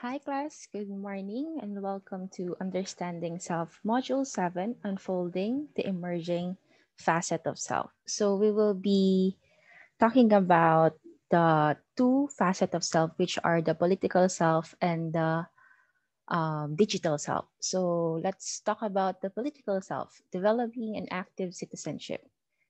Hi class, good morning and welcome to Understanding Self Module 7, Unfolding the Emerging Facet of Self. So we will be talking about the two facets of self, which are the political self and the digital self. So let's talk about the political self, developing an active citizenship.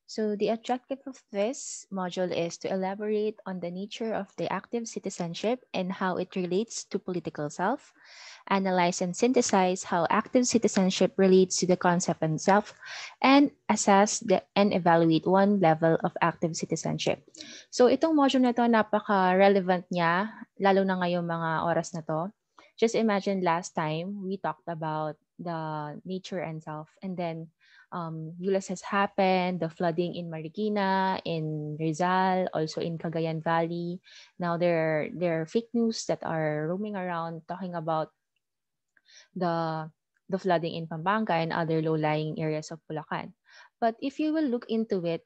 So the objective of this module is to elaborate on the nature of the active citizenship and how it relates to political self, analyze and synthesize how active citizenship relates to the concept and self, and assess and evaluate one level of active citizenship. So itong module na to, napaka-relevant niya, lalo na ngayong mga oras na to. Just imagine last time we talked about the nature and self, and then Ulysses happened, the flooding in Marikina, in Rizal, also in Cagayan Valley. Now there are fake news that are roaming around talking about the the flooding in Pampanga and other low-lying areas of Bulacan. But if you will look into it,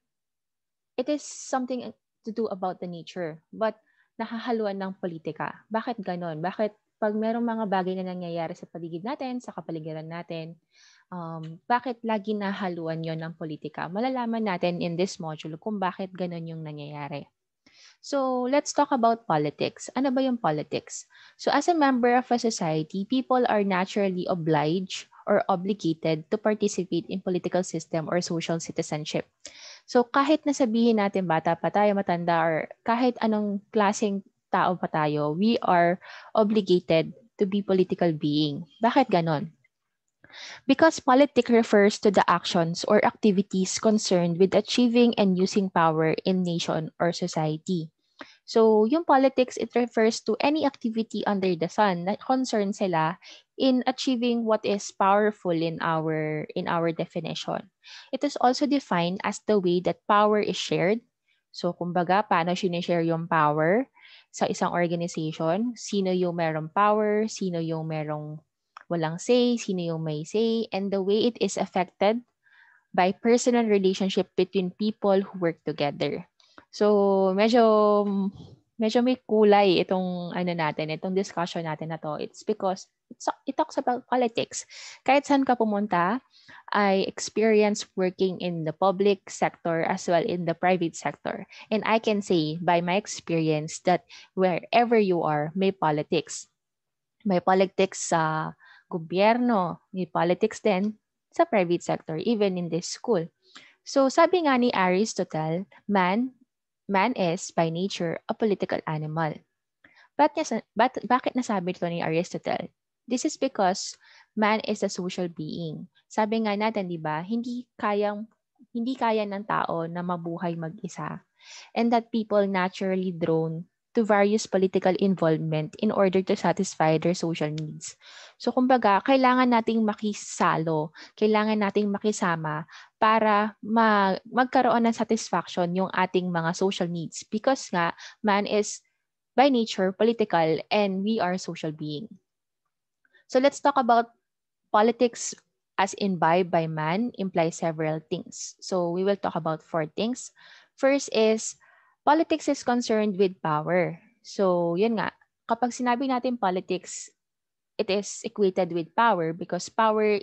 it is something to do about the nature. But nahahaluan ng politika. Bakit ganon? Bakit pag merong mga bagay na nangyayari sa paligid natin, sa kapaligiran natin, bakit lagi nahaluan yon ng politika? Malalaman natin in this module kung bakit ganon yung nangyayari. So, let's talk about politics. Ano ba yung politics? So, as a member of a society, people are naturally obliged or obligated to participate in political system or social citizenship. So, kahit nasabihin natin bata pa tayo, matanda, or kahit anong klaseng tao pa tayo, we are obligated to be political being. Bakit ganon? Because politics refers to the actions or activities concerned with achieving and using power in nation or society. So, yung politics, it refers to any activity under the sun that concerns sila in achieving what is powerful in our definition. It is also defined as the way that power is shared. So, kumbaga, paano sinishare yung power sa isang organization? Sino yung merong power? Sino yung merong walang say? Sino yung may say? And the way it is affected by personal relationship between people who work together. So, medyo may kulay itong itong discussion natin na to. It's because it talks about politics. Kahit saan ka pumunta, I experience working in the public sector as well in the private sector. And I can say by my experience that wherever you are, may politics. May politics sa gobyerno, may politics din sa private sector, even in this school. So sabi nga ni Aristotle, man is by nature a political animal. Bakit nasabi ito ni Aristotle? This is because man is a social being. Sabi nga natin, di ba, hindi kaya ng tao na mabuhay mag-isa. And that people naturally drawn to various political involvement in order to satisfy their social needs. So kumbaga, kailangan nating makisalo, kailangan nating makisama para magkaroon ng satisfaction yung ating mga social needs because nga man is by nature political and we are social being. So let's talk about politics as imbibed by man implies several things. So we will talk about four things. First is politics is concerned with power. So yun nga, kapag sinabi natin politics, it is equated with power because power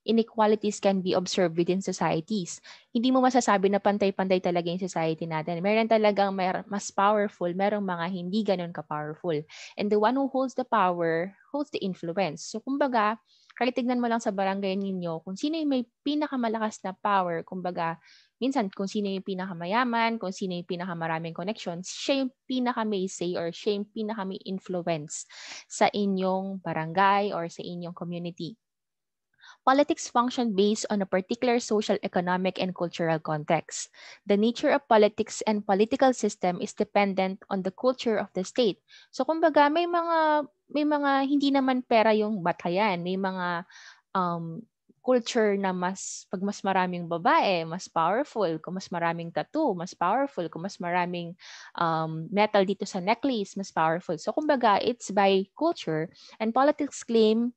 inequalities can be observed within societies. Hindi mo masasabi na pantay-pantay talaga yung society natin. Meron talagang mas powerful, merong mga hindi ganun ka-powerful. And the one who holds the power holds the influence. So kumbaga, kahit tignan mo lang sa barangay ninyo, kung sino yung may pinakamalakas na power, kumbaga, minsan kung sino yung pinakamayaman, kung sino yung pinakamaraming connections, siya yung pinaka-may say or siya yung pinaka-may influence sa inyong barangay or sa inyong community. Politics function based on a particular social, economic, and cultural context. The nature of politics and political system is dependent on the culture of the state. So kumbaga may mga hindi naman pera yung batayan, may mga culture na pag mas maraming babae, mas powerful. Kung mas maraming tattoo, mas powerful. Kung mas maraming metal dito sa necklace, mas powerful. So kumbaga, it's by culture and politics claim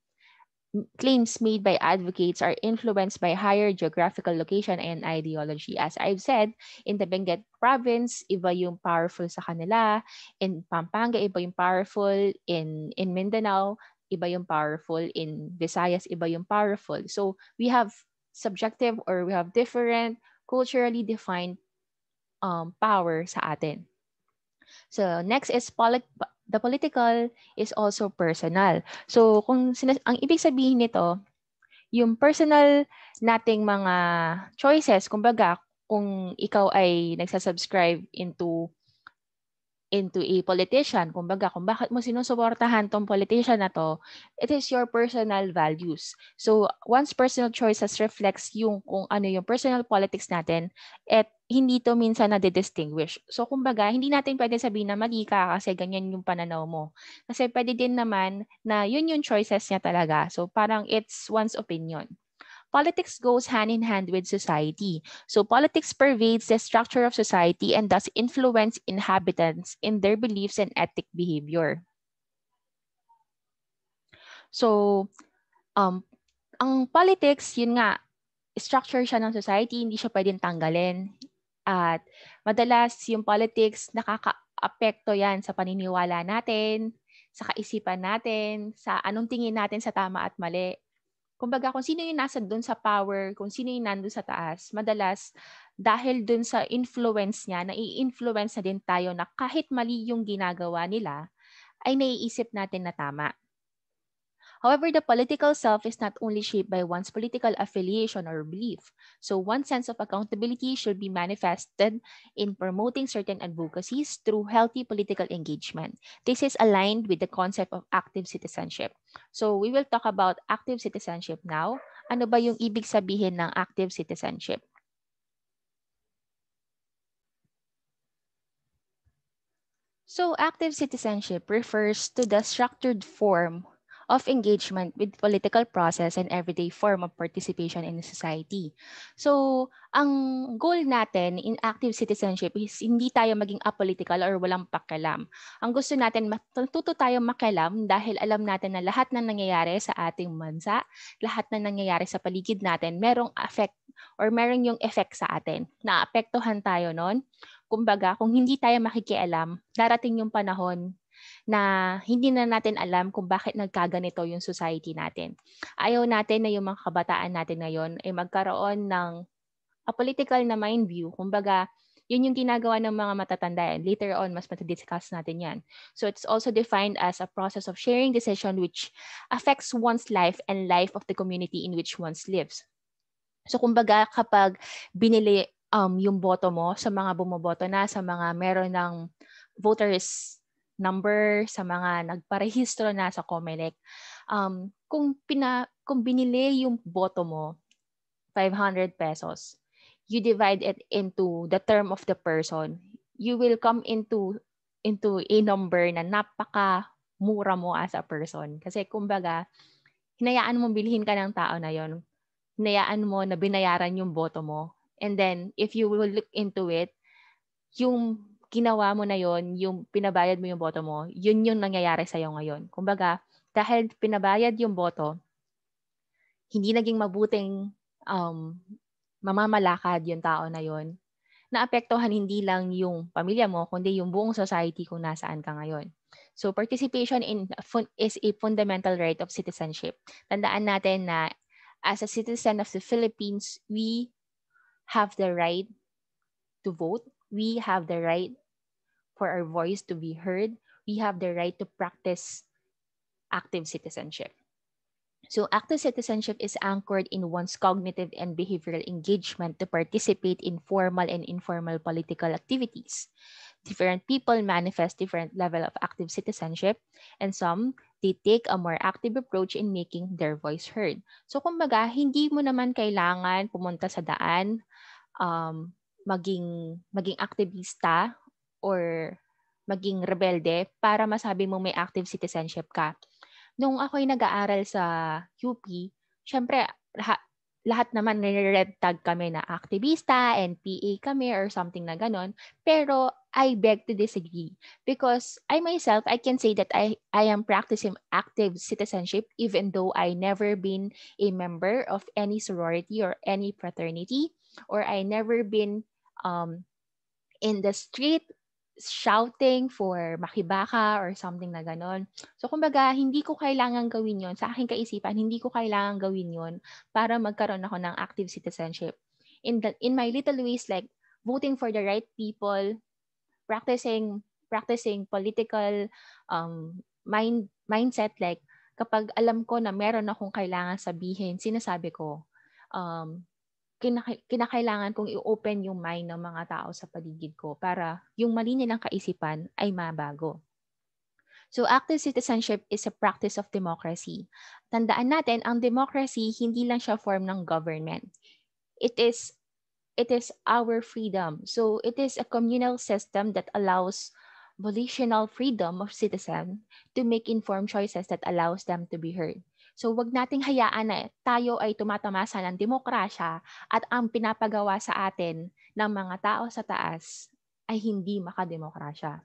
claims made by advocates are influenced by higher geographical location and ideology. As I've said, in the Benguet province, iba yung powerful sa kanila. In Pampanga, iba yung powerful. In Mindanao, iba yung powerful. In Visayas, iba yung powerful. So we have subjective or we have different culturally defined power sa atin. So next is the political is also personal. So kung ang ibig sabihin nito, yung personal nating mga choices, kumbaga kung ikaw ay nagsasubscribe into a politician, kumbaga kung bakit mo sinusuportahan tong politician na to, it is your personal values. So once personal choices reflects yung kung ano yung personal politics natin, at hindi to minsan na-distinguish. So kumbaga, hindi natin pwede sabihin na mali ka kasi ganyan yung pananaw mo. Kasi pwede din naman na yun yung choices niya talaga. So parang it's one's opinion. Politics goes hand in hand with society. So politics pervades the structure of society and thus influence inhabitants in their beliefs and ethic behavior. So, ang politics, yun nga, structure siya ng society, hindi siya pwedeng tanggalin. At madalas yung politics, nakaka-apekto yan sa paniniwala natin, sa kaisipan natin, sa anong tingin natin sa tama at mali. Kumbaga, kung sino yung nasa doon sa power, kung sino yung nandun sa taas, madalas, dahil doon sa influence niya, nai-influence na din tayo na kahit mali yung ginagawa nila, ay naiisip natin na tama. However, the political self is not only shaped by one's political affiliation or belief. So one's sense of accountability should be manifested in promoting certain advocacies through healthy political engagement. This is aligned with the concept of active citizenship. So we will talk about active citizenship now. Ano ba yung ibig sabihin ng active citizenship? So active citizenship refers to the structured form of engagement with political process and everyday form of participation in society. So, ang goal natin in active citizenship is hindi tayo maging apolitical or walang pakialam. Ang gusto natin, matuto tayo makialam dahil alam natin na lahat ng nangyayari sa ating bansa, lahat ng nangyayari sa paligid natin, merong effect or merong yung effect sa atin. Naapektuhan tayo nun. Kumbaga, kung hindi tayo makikialam, darating yung panahon na hindi na natin alam kung bakit nagkaganito yung society natin. Ayaw natin na yung mga kabataan natin ngayon ay magkaroon ng a political na mind view. Kumbaga, yun yung ginagawa ng mga matatanda. Later on, mas matadiscuss natin yan. So it's also defined as a process of sharing decision which affects one's life and life of the community in which one lives. So kumbaga, kapag binili yung boto mo sa mga bumoboto na, sa mga meron ng voters number, sa mga nagparehistro na sa COMELEC, kung binili yung boto mo, 500 pesos, you divide it into the term of the person, you will come into a number na napaka-mura mo as a person. Kasi kumbaga, hinayaan mo bilhin ka ng tao na yon, hinayaan mo na binayaran yung boto mo. And then, if you will look into it, yung ginawa mo na yon, yung pinabayad mo yung boto mo, yun yung nangyayari sa'yo ngayon. Kumbaga, dahil pinabayad yung boto, hindi naging mabuting mamamalakad yung tao na yon, naapektuhan hindi lang yung pamilya mo, kundi yung buong society kung nasaan ka ngayon. So, participation is a fundamental right of citizenship. Tandaan natin na as a citizen of the Philippines, we have the right to vote. We have the right for our voice to be heard. We have the right to practice active citizenship. So active citizenship is anchored in one's cognitive and behavioral engagement to participate in formal and informal political activities. Different people manifest different level of active citizenship, and some, they take a more active approach in making their voice heard. So kumbaga, hindi mo naman kailangan pumunta sa daan, maging aktivista or maging rebelde para masabi mo may active citizenship ka. Nung ako'y nag-aaral sa UP, syempre lahat naman nire-red tag kami na aktivista, NPA kami or something na ganon. Pero I beg to disagree because I myself, I can say that I am practicing active citizenship even though I never been a member of any sorority or any fraternity, or I never been um, in the street shouting for makibaka or something na ganon. So, kumbaga, hindi ko kailangan gawin yon. Sa aking kaisipan, hindi ko kailangan gawin yon para magkaroon ako ng active citizenship. In my little ways, like voting for the right people, practicing political mindset, like kapag alam ko na meron akong kailangan sabihin, sinasabi ko. Kinakailangan kong i-open yung mind ng mga tao sa paligid ko para yung mali nilang kaisipan ay mabago. So active citizenship is a practice of democracy. Tandaan natin, ang democracy hindi lang siya form ng government. It is our freedom. So it is a communal system that allows volitional freedom of citizen to make informed choices that allows them to be heard. So wag nating hayaan na tayo ay tumatamasa ng demokrasya at ang pinapagawa sa atin ng mga tao sa taas ay hindi makademokrasya.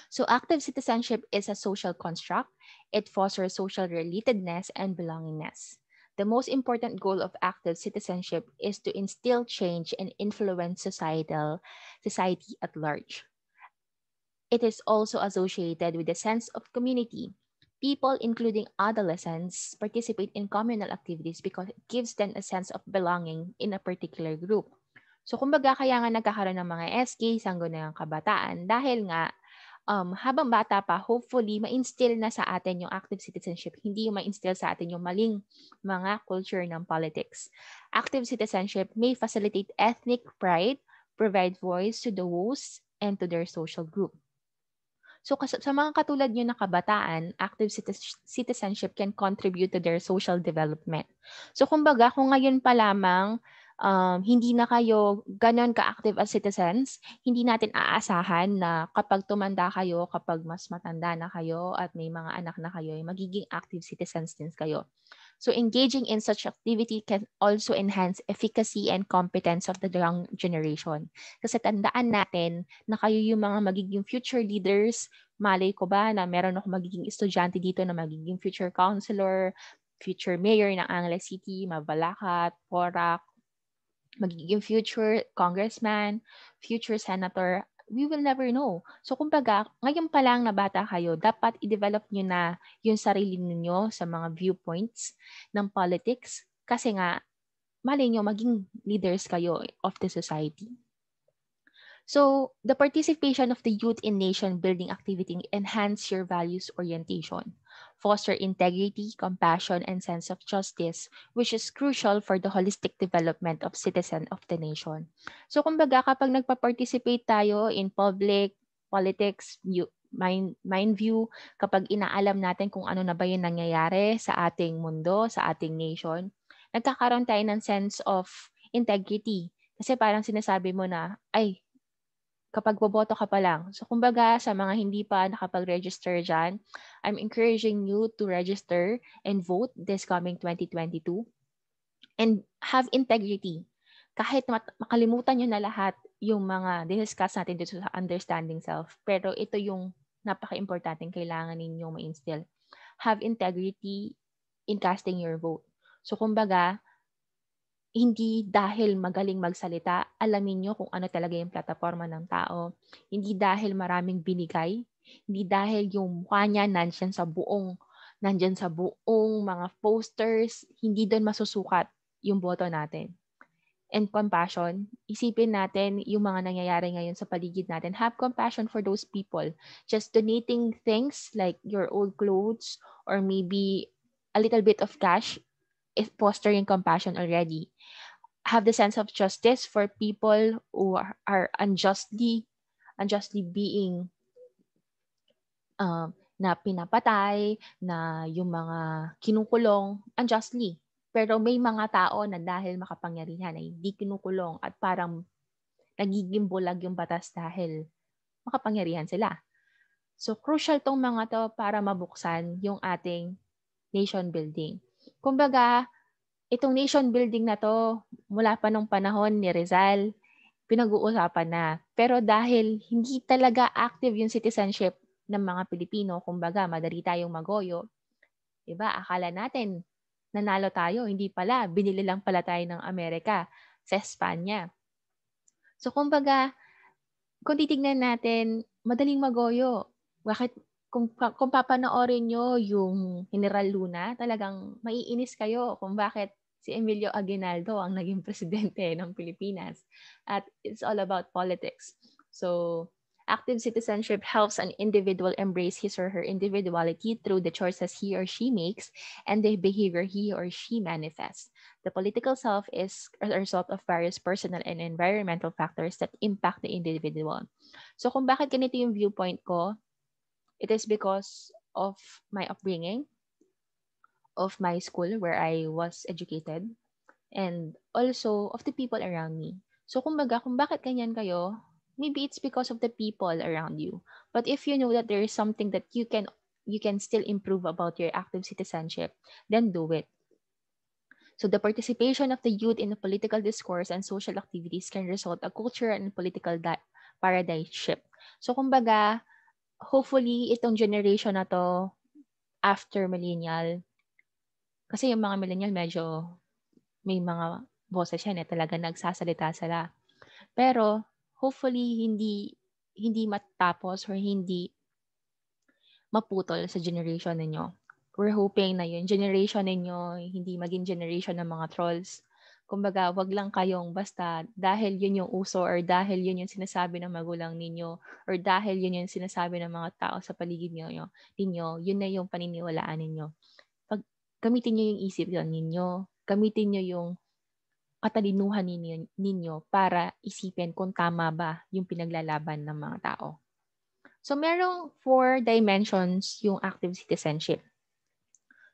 So active citizenship is a social construct. It fosters social relatedness and belongingness. The most important goal of active citizenship is to instill change and influence society at large. It is also associated with a sense of community. People, including adolescents, participate in communal activities because it gives them a sense of belonging in a particular group. So, kumbaga, kaya nga nagkakaroon ng mga SK, Sangguniang Kabataan, dahil nga, habang bata pa, hopefully, ma-instill na sa atin yung active citizenship. Hindi yung ma-instill sa atin yung maling mga culture ng politics. Active citizenship may facilitate ethnic pride, provide voice to the WOS, and to their social group. So sa mga katulad nyo na kabataan, active citizenship can contribute to their social development. So kumbaga, kung ngayon pa lamang hindi na kayo ganon ka-active as citizens, hindi natin aasahan na kapag tumanda kayo, kapag mas matanda na kayo at may mga anak na kayo, magiging active citizens din kayo. So engaging in such activity can also enhance efficacy and competence of the young generation. Kasi tandaan natin na kayo yung mga magiging future leaders. Malay ko ba na meron ako magiging estudyante dito na magiging future counselor, future mayor ng Angeles City, Mabalacat, Porac, magiging future congressman, future senator. We will never know. So kumbaga, ngayon pa lang na bata kayo, dapat i-develop nyo na yung sarili niyo sa mga viewpoints ng politics kasi nga, malay nyo maging leaders kayo of the society. So, the participation of the youth in nation-building activity enhance your values orientation, foster integrity, compassion, and sense of justice, which is crucial for the holistic development of citizen of the nation. So, kumbaga, kapag nagpa-participate tayo in public, politics, mind view, kapag inaalam natin kung ano na ba yung nangyayari sa ating mundo, sa ating nation, nagkakaroon tayo ng sense of integrity. Kasi parang sinasabi mo na, ay, kapag boboto ka pa lang. So, kumbaga, sa mga hindi pa nakapag-register dyan, I'm encouraging you to register and vote this coming 2022 and have integrity. Kahit makalimutan nyo na lahat yung mga discuss natin dito sa understanding self, pero ito yung napaka-importanting kailangan ninyong ma-instill. Have integrity in casting your vote. So, kumbaga, hindi dahil magaling magsalita, alamin nyo kung ano talaga yung plataforma ng tao. Hindi dahil maraming binigay, hindi dahil yung mukha niya nandyan sa buong mga posters, hindi doon masusukat yung boto natin. And compassion, isipin natin yung mga nangyayari ngayon sa paligid natin. Have compassion for those people. Just donating things like your old clothes or maybe a little bit of cash is fostering compassion already. Have the sense of justice for people who are unjustly being na pinapatay, na yung mga kinukulong unjustly. Pero may mga tao na dahil makapangyarihan ay hindi kinukulong at parang nagiging bulag yung batas dahil makapangyarihan sila. So crucial tong mga to para mabuksan yung ating nation building. Kumbaga, itong nation building na to, mula pa nung panahon ni Rizal, pinag-uusapan na. Pero dahil hindi talaga active yung citizenship ng mga Pilipino, kumbaga madali tayong magoyo, diba? Akala natin nanalo tayo, hindi pala, binili lang pala tayo ng Amerika sa Espanya. So kumbaga, kung titignan natin, madaling magoyo. Bakit kung papanoorin nyo yung General Luna, talagang maiinis kayo kung bakit si Emilio Aguinaldo ang naging presidente ng Pilipinas. At it's all about politics. So, active citizenship helps an individual embrace his or her individuality through the choices he or she makes and the behavior he or she manifests. The political self is a result of various personal and environmental factors that impact the individual. So kung bakit ganito yung viewpoint ko, it is because of my upbringing, of my school where I was educated, and also of the people around me. So kumbaga, kung bakit ganyan kayo, maybe it's because of the people around you. But if you know that there is something that you can still improve about your active citizenship, then do it. So the participation of the youth in the political discourse and social activities can result a cultural and political paradigm shift. So kumbaga, hopefully itong generation na to after millennial, kasi yung mga millennial medyo may mga boses yan talaga nagsasalita sila. Pero hopefully hindi matapos or hindi maputol sa generation ninyo. We're hoping na yung generation ninyo hindi maging generation ng mga trolls. Kumbaga, wag lang kayong basta dahil yun yung uso or dahil yun yung sinasabi ng magulang ninyo or dahil yun yung sinasabi ng mga tao sa paligid ninyo, yun na yung paniniwalaan ninyo. Gamitin nyo yung isip ninyo, gamitin nyo yung katalinuhan ninyo para isipin kung tama ba yung pinaglalaban ng mga tao. So, merong 4 dimensions yung active citizenship.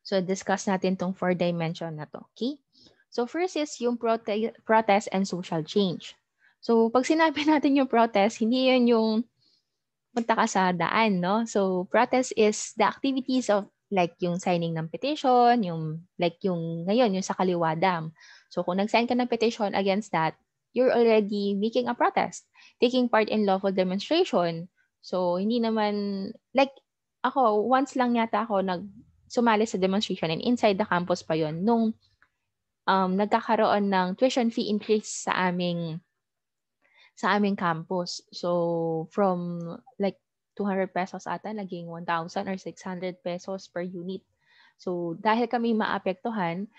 So, discuss natin tong 4 dimension na to. Okay? So, first is yung protest and social change. So, pag sinabi natin yung protest, hindi yun yung punta ka sa daan, no? So, protest is the activities of like yung signing ng petition, yung ngayon, yung sa Kaliwa Dam. So, kung nag-sign ka ng petition against that, you're already making a protest, taking part in lawful demonstration. So, hindi naman, like, ako, once lang yata ako sumali sa demonstration and inside the campus pa yon nung nagkakaroon ng tuition fee increase sa aming campus. So, from like 200 pesos ata, naging 1,000 or 600 pesos per unit. So, dahil kami maapektuhan,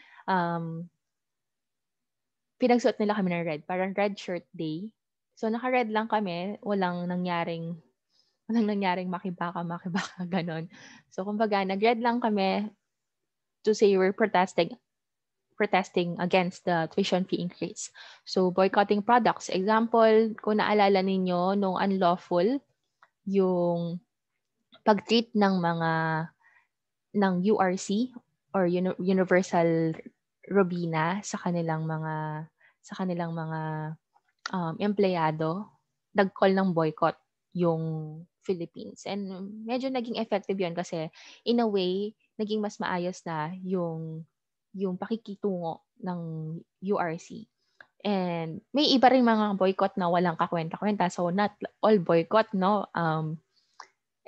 pinagsuot nila kami ng red. Parang red shirt day. So, naka-red lang kami. Walang nangyaring makibaka, ganon. So, kumbaga, nag-red lang kami to say we're protesting against the tuition fee increase. So, boycotting products. Example, kung naalala ninyo, nung unlawful, yung pag-treat ng URC or Universal Robina sa kanilang mga empleyado, nag-call ng boycott yung Philippines. And medyo naging effective yun kasi in a way, naging mas maayos na yung pakikitungo ng URC. And may iba ring mga boycott na walang kakwenta-kwenta. So not all boycott, no,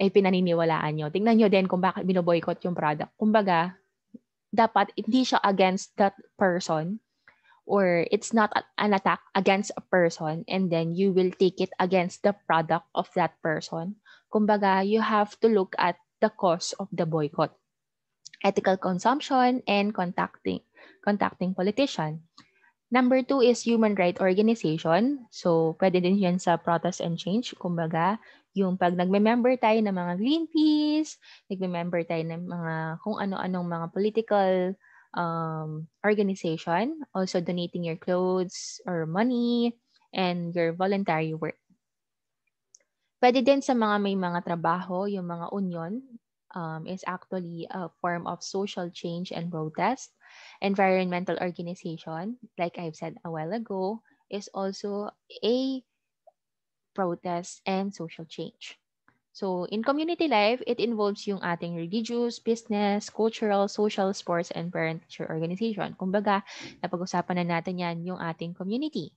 ay pinaniniwalaan nyo. Tingnan nyo din kung bakit binoboycott yung product. Kumbaga, dapat hindi siya against that person or it's not an attack against a person and then you will take it against the product of that person. Kumbaga, you have to look at the cause of the boycott. Ethical consumption and contacting politician. Number 2 is human right organization. So, pwede din yan sa protest and change. Kumbaga, yung pag nagme-member tayo ng mga Greenpeace, nagme-member tayo ng mga kung ano-anong mga political organization, also donating your clothes or money and your voluntary work. Pwede din sa mga may mga trabaho, yung mga union is actually a form of social change and protest. Environmental organization, like I've said a while ago, is also a protest and social change. So, in community life, it involves yung ating religious, business, cultural, social, sports, and parent-teacher organization. Kumbaga, napag-usapan na natin yan yung ating community,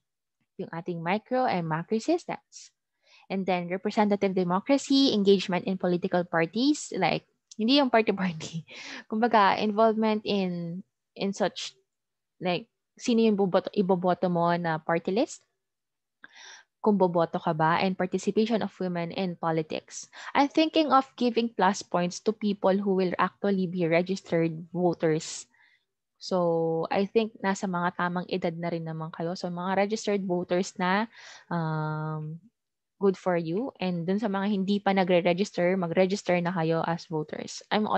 yung ating micro and macro systems. And then, representative democracy, engagement in political parties, like, hindi yung party-party. Kumbaga, involvement in such, like, sino yung iboboto mo na party list, kung boboto ka ba, and participation of women in politics. I'm thinking of giving plus points to people who will actually be registered voters. So, I think nasa mga tamang edad na rin naman kayo. So, mga registered voters na good for you. And dun sa mga hindi pa nagre-register, mag-register na kayo as voters. I'm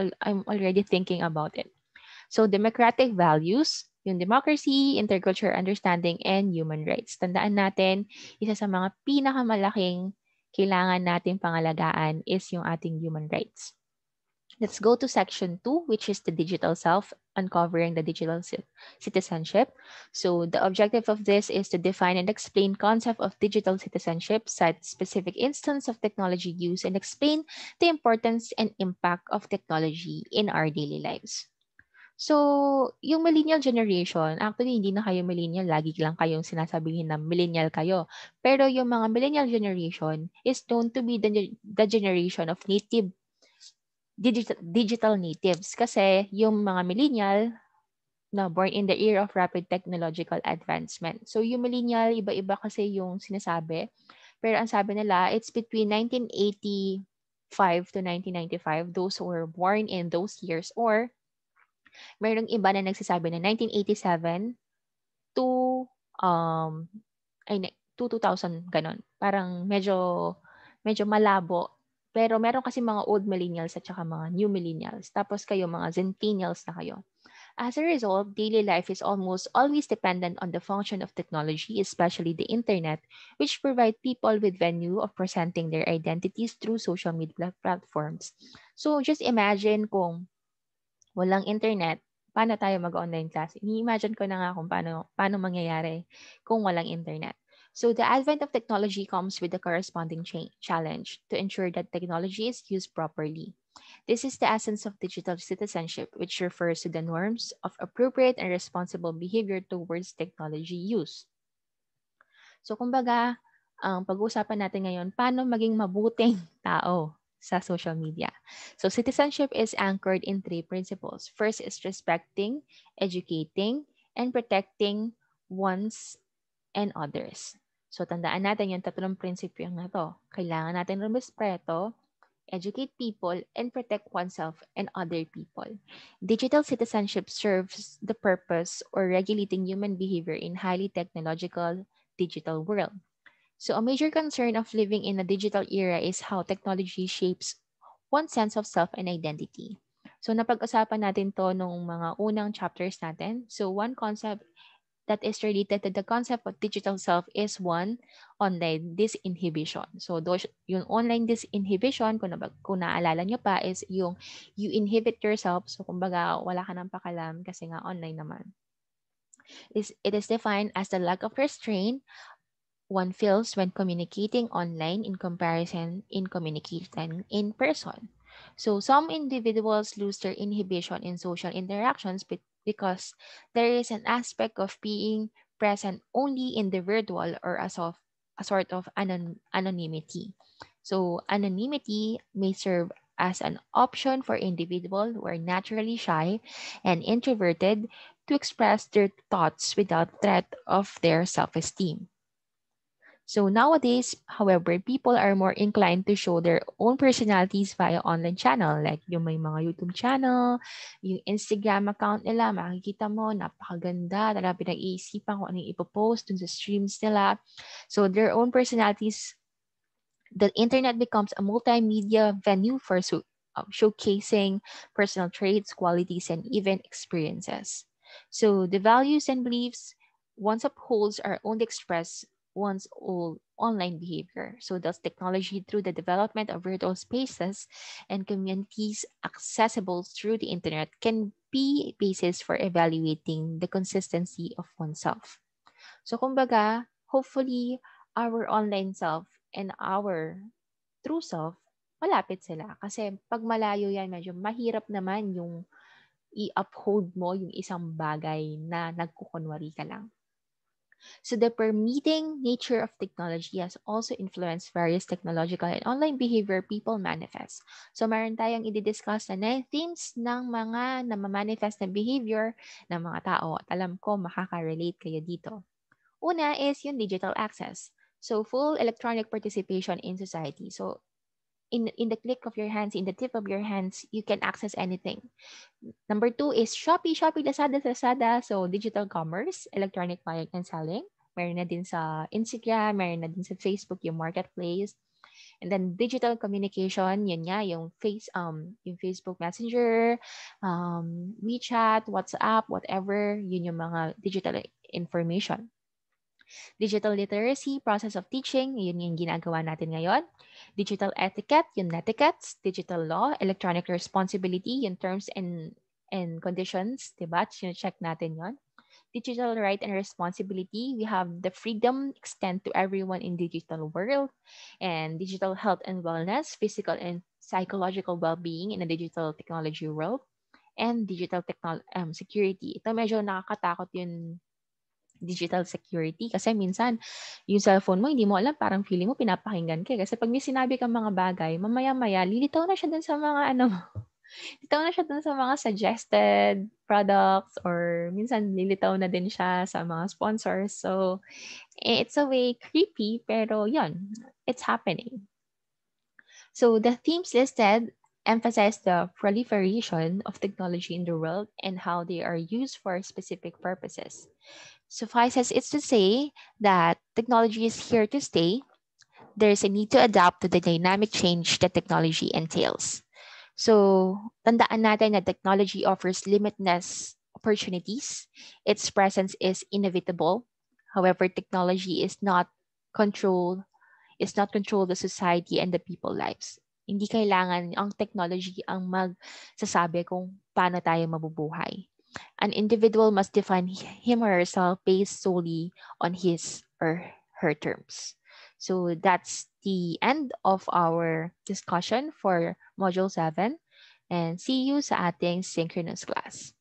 already thinking about it. So, democratic values, yung democracy, intercultural understanding, and human rights. Tandaan natin, isa sa mga pinakamalaking kailangan natin pangalagaan is yung ating human rights. Let's go to section 2, which is the digital self, uncovering the digital citizenship. So the objective of this is to define and explain concept of digital citizenship, cite specific instance of technology use, and explain the importance and impact of technology in our daily lives. So, yung millennial generation, actually hindi na kayo millennial, lagi lang kayong sinasabihin na millennial kayo. Pero yung mga millennial generation is known to be the generation of native digital natives kasi yung mga millennial na born in the era of rapid technological advancement. So yung millennial, iba-iba kasi yung sinasabi. Pero ang sabi nila, it's between 1985 to 1995, those who were born in those years, or mayroong iba na nagsasabi na 1987 to um to 2000 ganon. Parang medyo malabo. Pero meron kasi mga old millennials at saka mga new millennials. Tapos kayo mga zennials na kayo. As a result, daily life is almost always dependent on the function of technology, especially the internet, which provide people with venue of presenting their identities through social media platforms. So just imagine kung walang internet, paano tayo mag-online class? Ini-imagine ko na nga kung paano mangyayari kung walang internet. So the advent of technology comes with the corresponding challenge to ensure that technology is used properly. This is the essence of digital citizenship, which refers to the norms of appropriate and responsible behavior towards technology use. So kumbaga, ang pag-uusapan natin ngayon, paano maging mabuting tao sa social media. So citizenship is anchored in three principles. First is respecting, educating, and protecting one's and others. So tandaan natin yung tatlong prinsipyo na to. Kailangan natin rumespeto, educate people, and protect oneself and other people. Digital citizenship serves the purpose or regulating human behavior in highly technological digital world. So a major concern of living in a digital era is how technology shapes one's sense of self and identity. So napag-usapan natin to nung mga unang chapters natin. So one concept that is related to the concept of digital self is one, online disinhibition. So those, yung online disinhibition, kung naalala nyo pa, is yung you inhibit yourself. So kumbaga wala ka nang pakalam kasi nga online naman. It is defined as the lack of restraint one feels when communicating online in comparison in communicating in person. So some individuals lose their inhibition in social interactions because there is an aspect of being present only in the virtual or as of a sort of anonymity. So anonymity may serve as an option for individuals who are naturally shy and introverted to express their thoughts without threat of their self-esteem. So nowadays, however, people are more inclined to show their own personalities via online channel. Like yung may mga YouTube channel, yung Instagram account nila, makikita mo, napakaganda, talaga pinag-iisipan kung anong ipopost dun sa streams nila. So their own personalities, the internet becomes a multimedia venue for showcasing personal traits, qualities, and even experiences. So the values and beliefs once upholds are only expressed one's old online behavior. So thus technology through the development of virtual spaces and communities accessible through the internet can be a basis for evaluating the consistency of oneself. So kumbaga, hopefully our online self and our true self malapit sila. Kasi pag malayo yan, medyo mahirap naman yung i-uphold mo yung isang bagay na nagkukunwari ka lang. So the permeating nature of technology has also influenced various technological and online behavior people manifest. So meron tayong i-discuss na 9 themes ng mga namamanifest na behavior ng mga tao. At alam ko makaka-relate kayo dito. Una is yung digital access. So full electronic participation in society. So in the click of your hands, in the tip of your hands, you can access anything. Number 2 is Shopee, Lazada. So digital commerce, electronic buying and selling. Meron na din sa Instagram, meron na din sa Facebook, yung marketplace. And then digital communication, yun nga, yung Facebook Messenger, WeChat, WhatsApp, whatever, yun yung mga digital information. Digital literacy, process of teaching, yun yung ginagawa natin ngayon. Digital etiquette, yung netiquettes. Digital law, electronic responsibility, yung terms and conditions, diba? Check natin yon. Digital right and responsibility, we have the freedom extend to everyone in digital world. And digital health and wellness, physical and psychological well-being in a digital technology world. And digital security. Ito medyo nakakatakot yung digital security kasi minsan yung cellphone mo hindi mo alam, parang feeling mo pinapakinggan ka kasi pag may sinabi kang mga bagay mamaya-maya lilitaw na siya dun sa mga lilitaw na siya dun sa mga suggested products or minsan lilitaw na din siya sa mga sponsors. So it's a way creepy pero yun, it's happening. So the themes listed emphasize the proliferation of technology in the world and how they are used for specific purposes. Suffices it to say that technology is here to stay. There is a need to adapt to the dynamic change that technology entails. So, tandaan natin that technology offers limitless opportunities. Its presence is inevitable. However, technology is not control the society and the people lives. Hindi kailangan ang technology ang magsasabi kung paano tayo mabubuhay. An individual must define him or herself based solely on his or her terms. So that's the end of our discussion for Module 7 and see you sa ating synchronous class.